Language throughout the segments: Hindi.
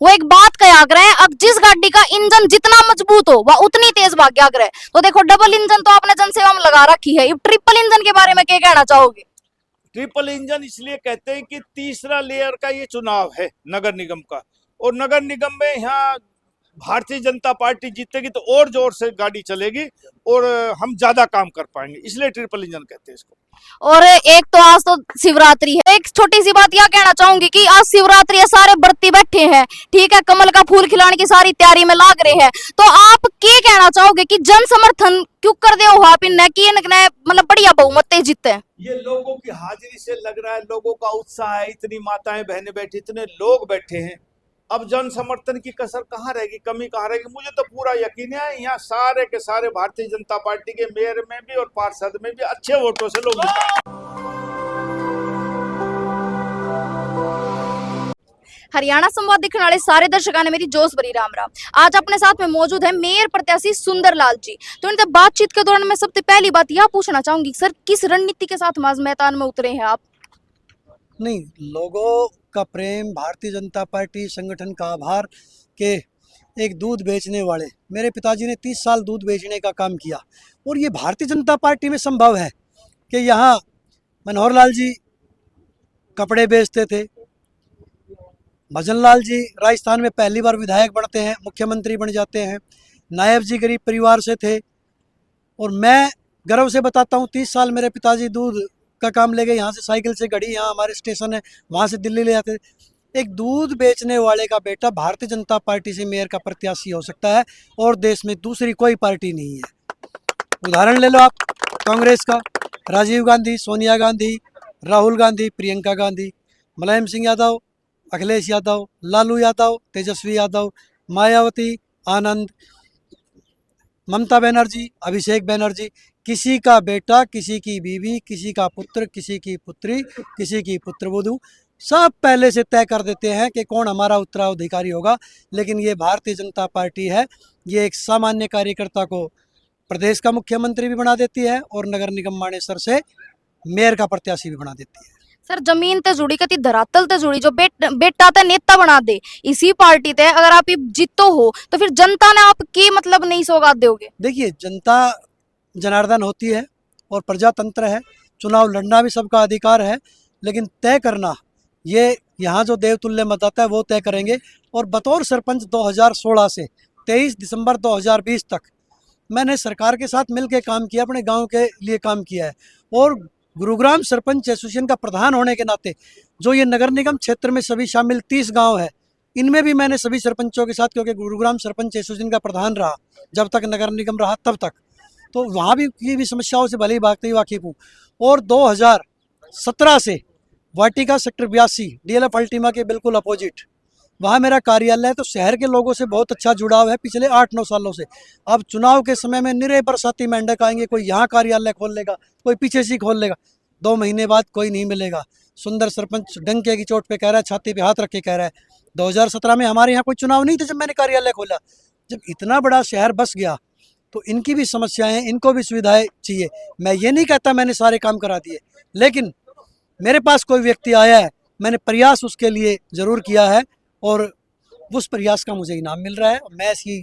वो एक बात कहा करे हैं, अब जिस गाड़ी का इंजन जितना मजबूत हो वह उतनी तेज भाग्या करे। तो देखो डबल इंजन तो आपने जनसेवा में लगा रखी है, ट्रिपल इंजन के बारे में क्या कहना चाहोगे? ट्रिपल इंजन इसलिए कहते हैं कि तीसरा लेयर का ये चुनाव है नगर निगम का, और नगर निगम में यहाँ भारतीय जनता पार्टी जीतेगी तो और जोर से गाड़ी चलेगी और हम ज्यादा काम कर पाएंगे, इसलिए ट्रिपल इंजन कहते हैं इसको। और एक तो आज तो शिवरात्रि है, एक छोटी सी बात यह कहना चाहूंगी कि आज शिवरात्रि है, सारे व्रती बैठे हैं, ठीक है, कमल का फूल खिलाने की सारी तैयारी में लाग रहे हैं। तो आप क्या कहना चाहोगे कि जन समर्थन क्यों कर दे हो आप इन्हें कि इन्हें मतलब बढ़िया बहुमत जीतते हैं? ये लोगों की हाजिरी से लग रहा है, लोगों का उत्साह है, इतनी माताएं बहनें बैठी, इतने लोग बैठे हैं, अब जन समर्थन की कसर कहाँ रहेगी, कमी कहाँ रहेगी? मुझे तो पूरा यकीन है यहाँ सारे के सारे भारतीय जनता पार्टी के मेयर में भी और पार्षद में भी अच्छे वोटों से लोग जीतेंगे। हरियाणा संवाद देखने वाले सारे दर्शकों ने मेरी जोश भरी राम राम। आज अपने साथ में मौजूद है मेयर प्रत्याशी सुंदरलाल जी। तो इनसे बातचीत के दौरान मैं सबसे पहली बात यह पूछना चाहूंगी, सर किस रणनीति के साथ मैदान में उतरे हैं आप? नहीं, लोगों का प्रेम, भारतीय जनता पार्टी संगठन का आभार के एक दूध बेचने वाले मेरे पिताजी ने 30 साल दूध बेचने का काम किया, और ये भारतीय जनता पार्टी में संभव है कि यहाँ मनोहर लाल जी कपड़े बेचते थे, भजन लाल जी राजस्थान में पहली बार विधायक बनते हैं, मुख्यमंत्री बन जाते हैं, नायब जी गरीब परिवार से थे, और मैं गर्व से बताता हूँ 30 साल मेरे पिताजी दूध का काम ले गए, यहाँ से साइकिल से गढ़ी, यहाँ हमारे स्टेशन है, वहाँ से दिल्ली ले जाते थे। एक दूध बेचने वाले का बेटा भारतीय जनता पार्टी से मेयर का प्रत्याशी हो सकता है, और देश में दूसरी कोई पार्टी नहीं है। उदाहरण ले लो आप कांग्रेस का, राजीव गांधी, सोनिया गांधी, राहुल गांधी, प्रियंका गांधी, मुलायम सिंह यादव, अखिलेश यादव, लालू यादव, तेजस्वी यादव, मायावती, आनंद, ममता बनर्जी, अभिषेक बनर्जी, किसी का बेटा, किसी की बीवी, किसी का पुत्र, किसी की पुत्री, किसी की पुत्रवधू, सब पहले से तय कर देते हैं कि कौन हमारा उत्तराधिकारी होगा। लेकिन ये भारतीय जनता पार्टी है, ये एक सामान्य कार्यकर्ता को प्रदेश का मुख्यमंत्री भी बना देती है और नगर निगम मानेसर से मेयर का प्रत्याशी भी बना देती है। सर जमीन ते जुड़ी कति धरातल ते जुड़ी, जो बेटा ते नेता बना दे इसी पार्टी ते, अगर आप जीतो हो तो फिर जनता ने आप की मतलब नहीं सौगात दोगे? देखिए, जनता जनार्दन होती है और प्रजातंत्र है, चुनाव लड़ना भी सबका अधिकार है, लेकिन तय करना ये यहाँ जो देवतुल्य मतदाता है वो तय करेंगे। और बतौर सरपंच 2016 से 23 दिसंबर 2020 तक मैंने सरकार के साथ मिलकर काम किया, अपने गांव के लिए काम किया है, और गुरुग्राम सरपंच एसोसिएशन का प्रधान होने के नाते जो ये नगर निगम क्षेत्र में सभी शामिल 30 गांव है, इनमें भी मैंने सभी सरपंचों के साथ, क्योंकि गुरुग्राम सरपंच एसोसिएशन का प्रधान रहा जब तक नगर निगम रहा तब तक, तो वहाँ भी की भी समस्याओं से भली भांति वाकिफ हूँ। और 2017 से वाटिका सेक्टर 82 डीएलएफ अल्टीमा के बिल्कुल अपोजिट वहाँ मेरा कार्यालय है, तो शहर के लोगों से बहुत अच्छा जुड़ाव है पिछले 8-9 सालों से। अब चुनाव के समय में निरे बरसाती मेंढक आएंगे, कोई यहाँ कार्यालय खोल लेगा, कोई पीछे से खोल लेगा, 2 महीने बाद कोई नहीं मिलेगा। सुंदर सरपंच डंके की चोट पे कह रहा है, छाती पे हाथ रख के कह रहा है 2017 में हमारे यहाँ कोई चुनाव नहीं था जब मैंने कार्यालय खोला। जब इतना बड़ा शहर बस गया तो इनकी भी समस्याएं हैं, इनको भी सुविधाएं चाहिए। मैं ये नहीं कहता मैंने सारे काम करा दिए, लेकिन मेरे पास कोई व्यक्ति आया है, मैंने प्रयास उसके लिए ज़रूर किया है, और उस प्रयास का मुझे इनाम मिल रहा है। मैं इसकी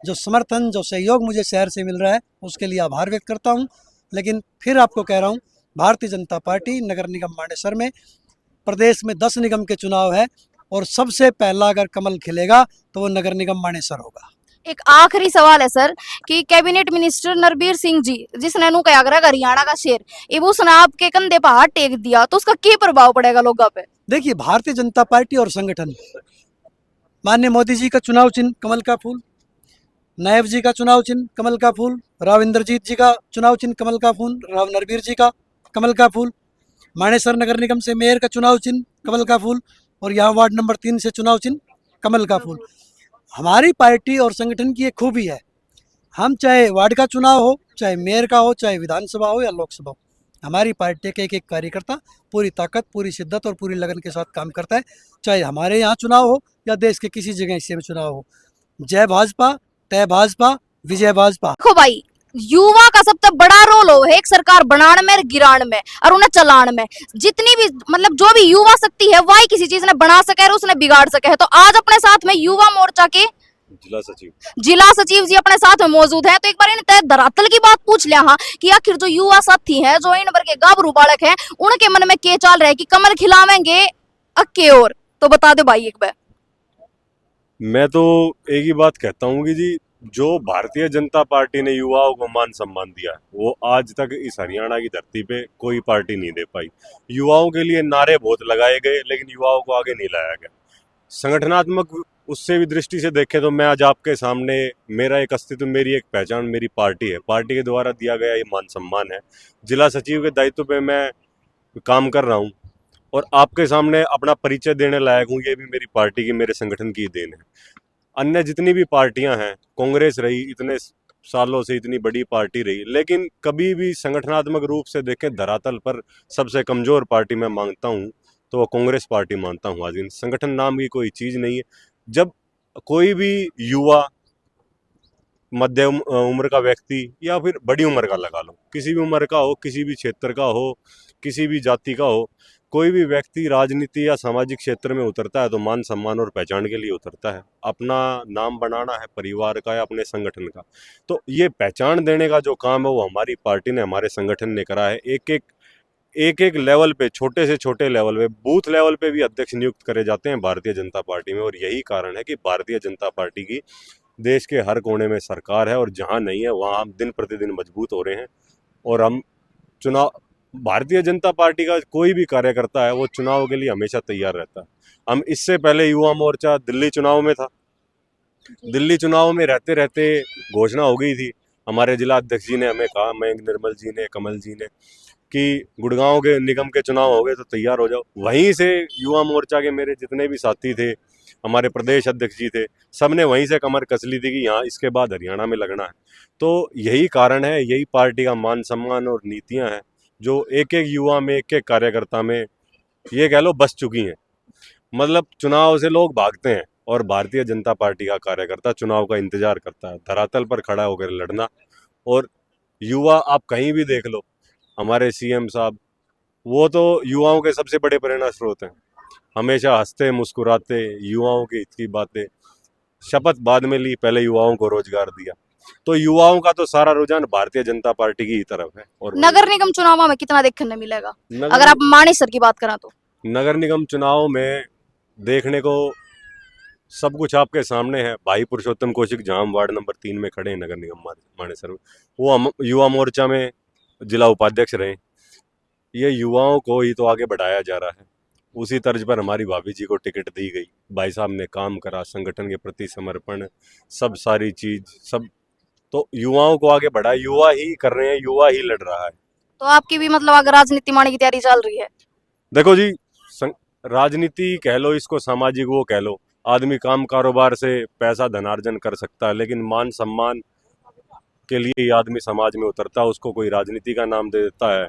जो समर्थन, जो सहयोग मुझे शहर से मिल रहा है उसके लिए आभार व्यक्त करता हूं। लेकिन फिर आपको कह रहा हूं, भारतीय जनता पार्टी नगर निगम मानेसर में प्रदेश में 10 निगम के चुनाव है, और सबसे पहला अगर कमल खिलेगा तो वो नगर निगम मानेसर होगा। एक आखिरी सवाल है सर कि कैबिनेट मिनिस्टर नरबीर सिंह जी जिसने नु कहा कर हरियाणा का शेर, इब उसने आपके कंधे पर हाथ टेक दिया तो उसका क्या प्रभाव पड़ेगा लोगों पे? देखिए, भारतीय जनता पार्टी और संगठन, माननीय मोदी जी का चुनाव चिन्ह कमल का फूल, नायब जी का चुनाव चिन्ह कमल का फूल, राव इंद्रजीत जी का चुनाव चिन्ह कमल का फूल, राव नरबीर जी का कमल का फूल, मानेसर नगर निगम से मेयर का चुनाव चिन्ह कमल का फूल, और यहाँ वार्ड नंबर 3 से चुनाव चिन्ह कमल का फूल। हमारी पार्टी और संगठन की एक खूबी है, हम चाहे वार्ड का चुनाव हो, चाहे मेयर का हो, चाहे विधानसभा हो या लोकसभा हो, हमारी पार्टी के एक कार्यकर्ता पूरी ताकत, पूरी शिद्दत और पूरी लगन के साथ काम करता है, चाहे हमारे यहाँ चुनाव हो या देश के किसी जगह हिस्से में चुनाव हो। जय भाजपा, तय भाजपा, विजय भाजपा। देखो भाई, युवा का सबसे बड़ा रोल हो है एक सरकार बनाने में, गिराने में और उन्हें चलाने में। जितनी भी मतलब जो भी युवा शक्ति है वही किसी चीज ने बना सके और उसने बिगाड़ सके है। तो आज अपने साथ में युवा मोर्चा के जिला सचिव जी अपने साथ में मौजूद है। तो एक बार इन तय धरातल की बात पूछ लिया हाँ कि आखिर जो युवा साथी हैं, जो इन भर के गाभरू बालक हैं, उनके मन में क्या चल रहा है कि कमल खिलावेंगे अक्के और? तो बता दो भाई एक बार। मैं तो एक ही बात कहता हूँ कि जी जो भारतीय जनता पार्टी ने युवाओं को मान सम्मान दिया है वो आज तक इस हरियाणा की धरती पे कोई पार्टी नहीं दे पाई। युवाओं के लिए नारे बहुत लगाए गए लेकिन युवाओं को आगे नहीं लाया गया। संगठनात्मक उससे भी दृष्टि से देखें तो मैं आज आपके सामने, मेरा एक अस्तित्व, मेरी एक पहचान मेरी पार्टी है। पार्टी के द्वारा दिया गया ये मान सम्मान है। जिला सचिव के दायित्व पे मैं काम कर रहा हूँ और आपके सामने अपना परिचय देने लायक हूँ। ये भी मेरी पार्टी की, मेरे संगठन की देन है। अन्य जितनी भी पार्टियां हैं, कांग्रेस रही इतने सालों से, इतनी बड़ी पार्टी रही, लेकिन कभी भी संगठनात्मक रूप से देखें धरातल पर सबसे कमजोर पार्टी मैं मांगता हूँ तो वो कांग्रेस पार्टी मानता हूँ। आज इन संगठन नाम की कोई चीज़ नहीं है। जब कोई भी युवा, मध्य उम्र का व्यक्ति या फिर बड़ी उम्र का लगा लो, किसी भी उम्र का हो, किसी भी क्षेत्र का हो, किसी भी जाति का हो, कोई भी व्यक्ति राजनीति या सामाजिक क्षेत्र में उतरता है तो मान सम्मान और पहचान के लिए उतरता है। अपना नाम बनाना है परिवार का या अपने संगठन का। तो ये पहचान देने का जो काम है वो हमारी पार्टी ने, हमारे संगठन ने करा है। एक लेवल पे, छोटे से छोटे लेवल पे, बूथ लेवल पे भी अध्यक्ष नियुक्त करे जाते हैं भारतीय जनता पार्टी में। और यही कारण है कि भारतीय जनता पार्टी की देश के हर कोने में सरकार है और जहाँ नहीं है वहाँ हम दिन प्रतिदिन मजबूत हो रहे हैं। और हम चुनाव, भारतीय जनता पार्टी का कोई भी कार्यकर्ता है वो चुनाव के लिए हमेशा तैयार रहता है। हम इससे पहले युवा मोर्चा दिल्ली चुनाव में था। दिल्ली चुनाव में रहते रहते घोषणा हो गई थी, हमारे जिला अध्यक्ष जी ने हमें कहा, मयंक निर्मल जी ने, कमल जी ने, कि गुड़गांव के निगम के चुनाव हो गए तो तैयार हो जाओ। वहीं से युवा मोर्चा के मेरे जितने भी साथी थे, हमारे प्रदेश अध्यक्ष जी थे, सब ने वहीं से कमर कस ली थी कि यहाँ इसके बाद हरियाणा में लगना है। तो यही कारण है, यही पार्टी का मान सम्मान और नीतियाँ हैं जो एक एक युवा में, एक एक कार्यकर्ता में ये कह लो बस चुकी हैं। मतलब चुनाव से लोग भागते हैं और भारतीय जनता पार्टी का कार्यकर्ता चुनाव का इंतजार करता है, धरातल पर खड़ा होकर लड़ना। और युवा आप कहीं भी देख लो, हमारे सीएम साहब वो तो युवाओं के सबसे बड़े प्रेरणा स्रोत हैं। हमेशा हंसते मुस्कुराते, युवाओं के हित की बातें, शपथ बाद में ली, पहले युवाओं को रोजगार दिया। तो युवाओं का तो सारा रुझान भारतीय जनता पार्टी की ही तरफ है। और नगर निगम चुनाव में कितना देखने मिलेगा अगर आप मानी सर की बात करें तो? नगर निगम चुनाव में देखने को सब कुछ आपके सामने है। भाई पुरुषोत्तम कौशिक जहां हम वार्ड नंबर 3 में खड़े हैं नगर निगम मानेसर में, वो हम युवा मोर्चा में जिला उपाध्यक्ष रहे। ये युवाओं को ही तो आगे बढ़ाया जा रहा है। उसी तर्ज पर हमारी भाभी जी को टिकट दी गई, भाई साहब ने काम करा, संगठन के प्रति समर्पण, सब सारी चीज सब, तो युवाओं को आगे बढ़ा, युवा ही कर रहे हैं, युवा ही लड़ रहा है। तो आपकी भी मतलब अगर राजनीति माने की तैयारी चल रही है? देखो जी, राजनीति कह लो इसको, सामाजिक वो कह लो, आदमी काम कारोबार से पैसा धनार्जन कर सकता है लेकिन मान सम्मान के लिए ही आदमी समाज में उतरता है। उसको कोई राजनीति का नाम दे देता है,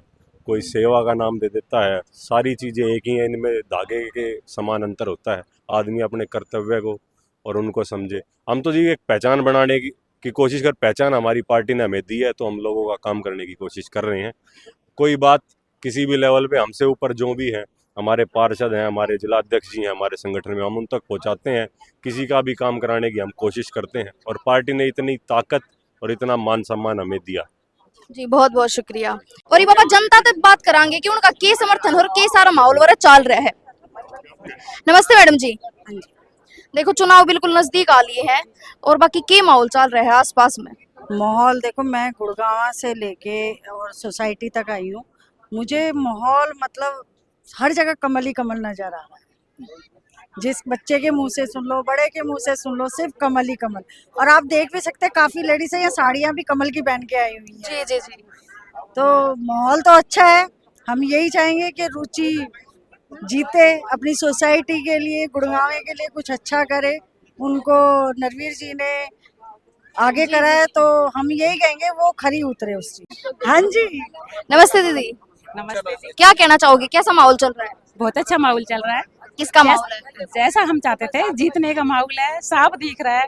कोई सेवा का नाम दे देता है, सारी चीज़ें एक ही हैं, इनमें धागे के समान अंतर होता है। आदमी अपने कर्तव्य को और उनको समझे। हम तो जी एक पहचान बनाने की कोशिश कर, पहचान हमारी पार्टी ने हमें दी है तो हम लोगों का काम करने की कोशिश कर रहे हैं। कोई बात किसी भी लेवल पे हमसे ऊपर जो भी है, हमारे पार्षद हैं, हमारे जिला अध्यक्ष जी हैं हमारे संगठन में, हम उन तक पहुंचाते हैं। किसी का भी काम कराने की हम कोशिश करते हैं और पार्टी ने इतनी ताकत और इतना मान सम्मान हमें दिया। जी बहुत बहुत शुक्रिया। और ये बाबा जनता तक बात करांगे कि उनका के समर्थन और के सारा माहौल वगैरह चल रहा है। नमस्ते मैडम जी। देखो चुनाव बिल्कुल नजदीक आ लिए हैं और बाकी के माहौल चल रहा है आसपास में? माहौल देखो, मैं गुड़गांव से लेके और सोसाइटी तक आई हूँ। मुझे माहौल मतलब हर जगह कमल ही कमल नजर आ रहा है। जिस बच्चे के मुंह से सुन लो, बड़े के मुंह से सुन लो, सिर्फ कमल ही कमल। और आप देख भी सकते हैं काफी लेडीज है, यहाँ साड़ियाँ भी कमल की पहन के आई हुई है। जी जी जी। तो माहौल तो अच्छा है। हम यही चाहेंगे कि रुचि जीते, अपनी सोसाइटी के लिए, गुड़गांव के लिए कुछ अच्छा करे। उनको नरवीर जी ने आगे करा है तो हम यही कहेंगे वो खरी उतरे उस चीज। हाँ जी। नमस्ते दीदी। नमस्ते जी। क्या कहना चाहोगे, कैसा माहौल चल रहा है? बहुत अच्छा माहौल चल रहा है। किसका माहौल है? जैसा हम चाहते थे, जीतने का माहौल है, साफ दिख रहा है,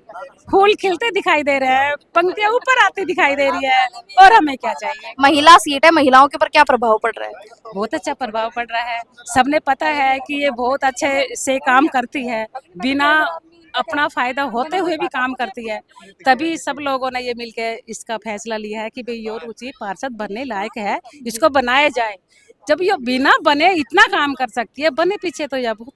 फूल खिलते दिखाई दे रहे हैं, पंक्तियां ऊपर आती दिखाई दे रही है, और हमें क्या चाहिए। महिला सीट है, महिलाओं के ऊपर क्या प्रभाव पड़ रहा है? बहुत अच्छा प्रभाव पड़ रहा है, सबने पता है कि ये बहुत अच्छे से काम करती है, बिना अपना फायदा होते हुए भी काम करती है, तभी सब लोगों ने ये मिलके इसका फैसला लिया है कि भाई ये रुचि पार्षद बनने लायक है, इसको बनाया जाए। जब ये बिना बने इतना काम कर सकती है, बने पीछे तो यह बहुत